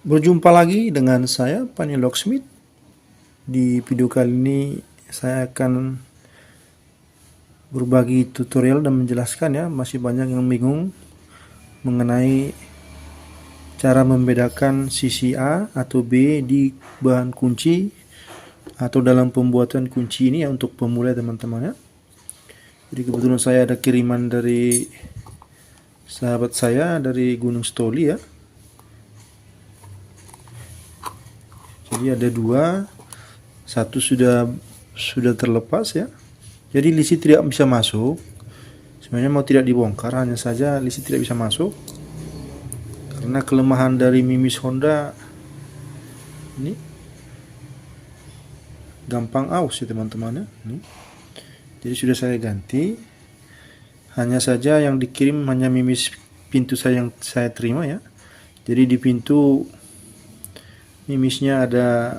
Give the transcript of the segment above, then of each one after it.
Berjumpa lagi dengan saya, Pani Locksmith. Di video kali ini saya akan berbagi tutorial dan menjelaskan ya, masih banyak yang bingung mengenai cara membedakan sisi A atau B di bahan kunci atau dalam pembuatan kunci ini ya, untuk pemula teman-teman ya. Jadi kebetulan saya ada kiriman dari sahabat saya dari Gunung Stoli ya. Jadi ada dua, satu sudah terlepas ya. Jadi listrik tidak bisa masuk. Sebenarnya mau tidak dibongkar, hanya saja listrik tidak bisa masuk karena kelemahan dari mimis Honda ini gampang aus ya teman-teman ya. Jadi sudah saya ganti. Hanya saja yang dikirim hanya mimis pintu saya yang saya terima ya. Jadi di pintu mimisnya ada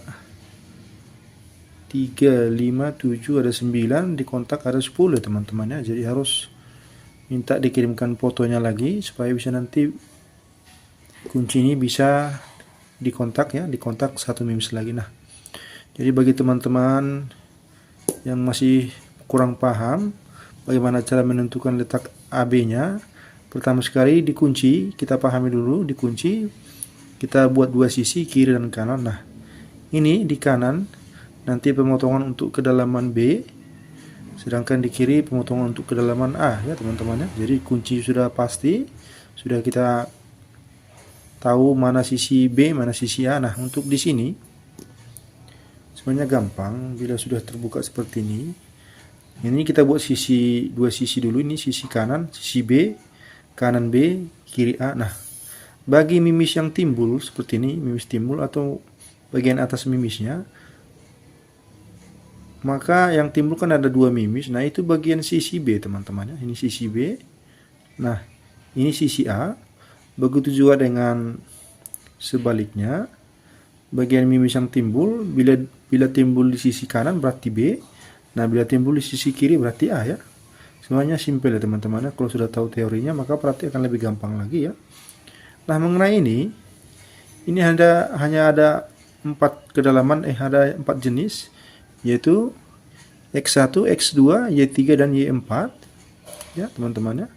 3, 5, 7, ada 9, di kontak ada 10 teman-teman ya. Jadi harus minta dikirimkan fotonya lagi supaya bisa nanti kunci ini bisa dikontak ya, dikontak satu mimis lagi. Nah, jadi bagi teman-teman yang masih kurang paham bagaimana cara menentukan letak AB-nya, pertama sekali dikunci, kita pahami dulu dikunci, kita buat dua sisi kiri dan kanan. Nah, ini di kanan nanti pemotongan untuk kedalaman B, sedangkan di kiri pemotongan untuk kedalaman A ya teman-teman ya. Jadi kunci sudah pasti, sudah kita tahu mana sisi B, mana sisi A. Nah, untuk di sini sebenarnya gampang bila sudah terbuka seperti ini. Ini kita buat sisi, dua sisi dulu, ini sisi kanan, sisi B, kanan B, kiri A. Nah, bagi mimis yang timbul seperti ini, mimis timbul atau bagian atas mimisnya, maka yang timbul kan ada dua mimis. Nah, itu bagian sisi B teman-teman ya. Ini sisi B. Nah, ini sisi A. Begitu juga dengan sebaliknya. Bagian mimis yang timbul, bila timbul di sisi kanan berarti B. Nah, bila timbul di sisi kiri berarti A ya. Semuanya simpel ya teman-teman ya. Kalau sudah tahu teorinya maka praktik akan lebih gampang lagi ya. Nah, mengenai ini hanya ada 4 kedalaman, ada 4 jenis, yaitu X1, X2, Y3 dan Y4 ya teman-teman ya.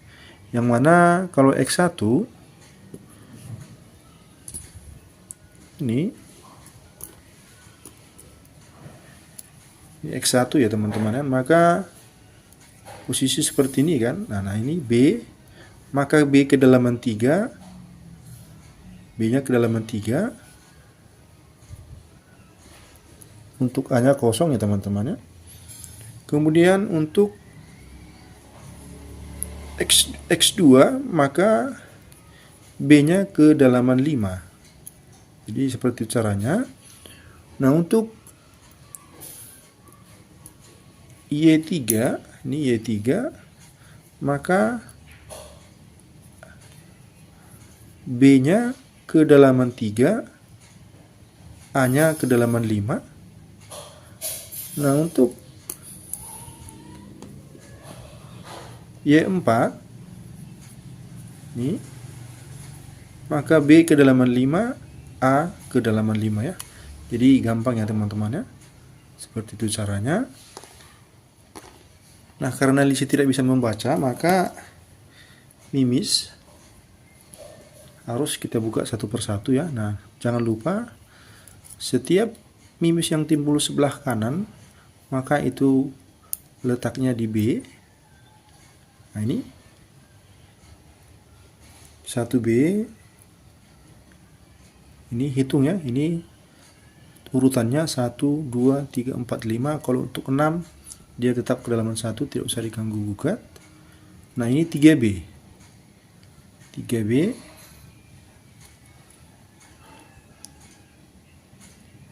Yang mana kalau X1 ini X1 ya teman-teman ya, maka posisi seperti ini kan. Nah, ini B, maka B kedalaman 3, B-nya kedalaman 3, untuk A-nya kosong ya teman-teman ya. Kemudian untuk X2 maka B-nya kedalaman 5. Jadi seperti caranya. Nah, untuk Y3, ini Y3, maka B-nya kedalaman 3, A-nya kedalaman 5. Nah, untuk Y4 ini, maka B kedalaman 5, A kedalaman 5 ya. Jadi gampang ya teman-teman ya. Seperti itu caranya. Nah, karena listrik tidak bisa membaca, maka mimis harus kita buka satu persatu ya. Nah, jangan lupa setiap mimis yang timbul sebelah kanan, maka itu letaknya di B. Nah, ini 1B. Ini hitung ya, ini urutannya 1, 2, 3, 4, 5. Kalau untuk 6 dia tetap kedalaman 1, tidak usah diganggu gugat. Nah, ini 3B. 3B.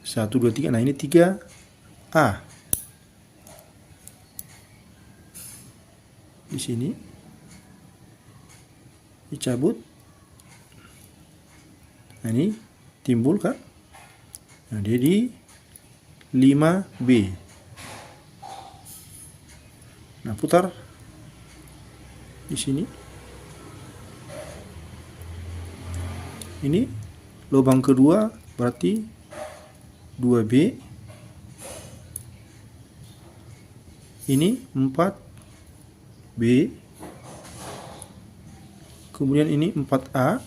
1, 2, 3. Nah, ini 3A. Di sini dicabut. Nah, ini timbul kan? Nah, dia di 5B. Nah, putar di sini. Ini lubang kedua berarti 2B. Ini 4B. Kemudian ini 4A.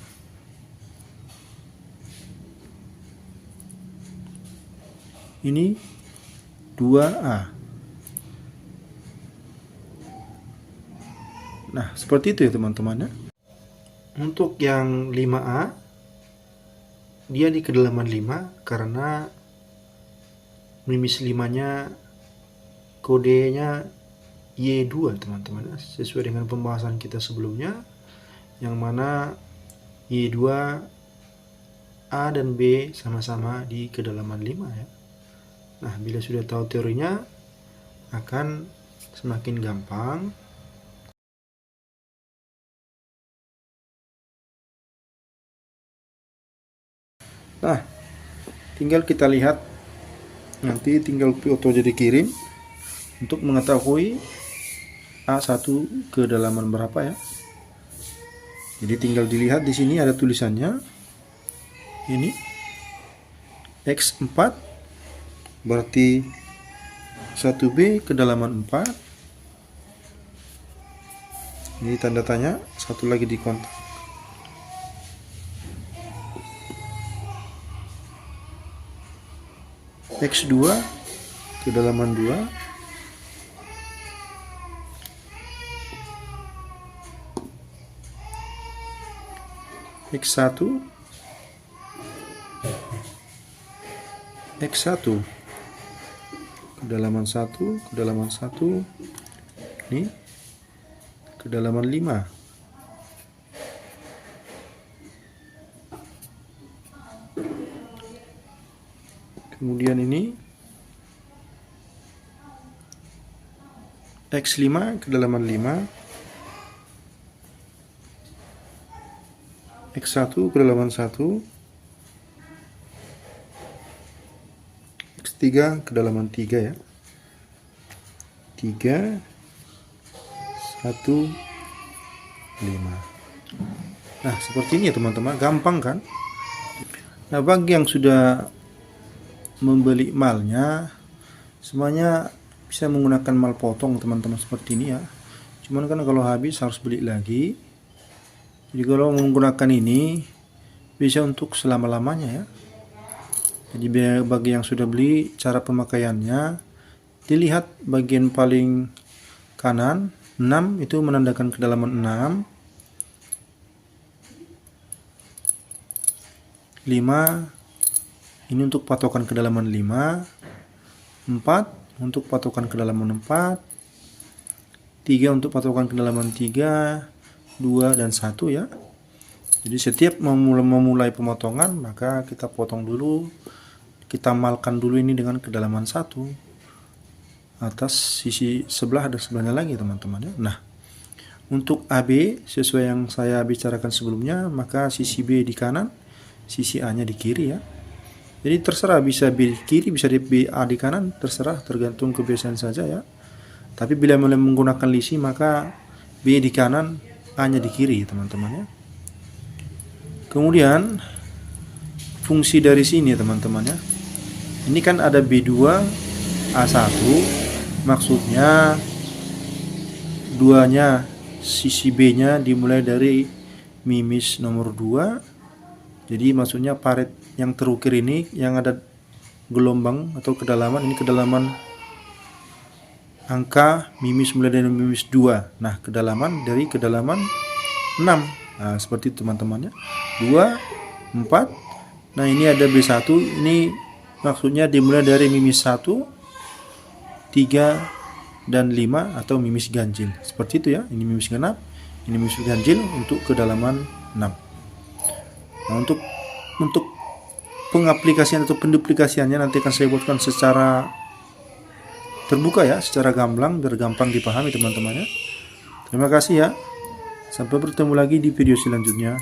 Ini 2A. Nah, seperti itu ya teman-teman ya. Untuk yang 5A, dia di kedalaman 5 karena mimis 5-nya kodenya Y2 teman-teman, sesuai dengan pembahasan kita sebelumnya, yang mana Y2 A dan B sama-sama di kedalaman 5 ya. Nah, bila sudah tahu teorinya akan semakin gampang. Nah, tinggal kita lihat, nanti tinggal foto jadi kirim untuk mengetahui A1 kedalaman berapa ya. Jadi tinggal dilihat di sini ada tulisannya. Ini X4 berarti 1B kedalaman 4. Ini tanda tanya, satu lagi di kontak. X2 kedalaman 2. X1 kedalaman 1, kedalaman 1. Ini kedalaman 5. Kemudian ini X5 kedalaman 5. X1 kedalaman 1. X3 kedalaman 3 ya. 3 1 5. Nah, seperti ini ya teman-teman, gampang kan? Nah, bagi yang sudah membeli malnya, semuanya bisa menggunakan mal potong teman-teman, seperti ini ya. Cuman kan kalau habis harus beli lagi. Jadi kalau menggunakan ini bisa untuk selama-lamanya ya. Jadi bagi yang sudah beli, cara pemakaiannya dilihat bagian paling kanan 6 itu menandakan kedalaman 6. 5 ini untuk patokan kedalaman 5. 4 untuk patokan kedalaman 4. 3 untuk patokan kedalaman 3. 2 dan 1 ya. Jadi setiap memulai pemotongan, maka kita potong dulu, kita malkan dulu ini dengan kedalaman 1 atas sisi sebelah dan sebelahnya lagi teman-teman ya. Nah, untuk AB sesuai yang saya bicarakan sebelumnya, maka sisi B di kanan, sisi A nya di kiri ya. Jadi terserah, bisa B di kiri, bisa di A di kanan, terserah, tergantung kebiasaan saja ya. Tapi bila menggunakan lisi, maka B di kanan, A nya di kiri teman-teman ya. Kemudian fungsi dari sini teman-teman ya. Ini kan ada B2 A1, maksudnya duanya sisi B nya dimulai dari mimis nomor 2. Jadi maksudnya paret yang terukir ini yang ada gelombang atau kedalaman, ini kedalaman angka mimis mulai dari mimis 2. Nah, kedalaman dari kedalaman 6. Nah, seperti itu teman-teman ya. 2, 4. Nah, ini ada B1, ini maksudnya dimulai dari mimis 1, 3 dan 5 atau mimis ganjil. Seperti itu ya. Ini mimis genap, ini mimis ganjil untuk kedalaman 6. Nah, untuk pengaplikasian atau penduplikasiannya nanti akan saya buatkan secara terbuka ya, secara gamblang biar gampang dipahami teman-teman ya. Terima kasih ya. Sampai bertemu lagi di video selanjutnya.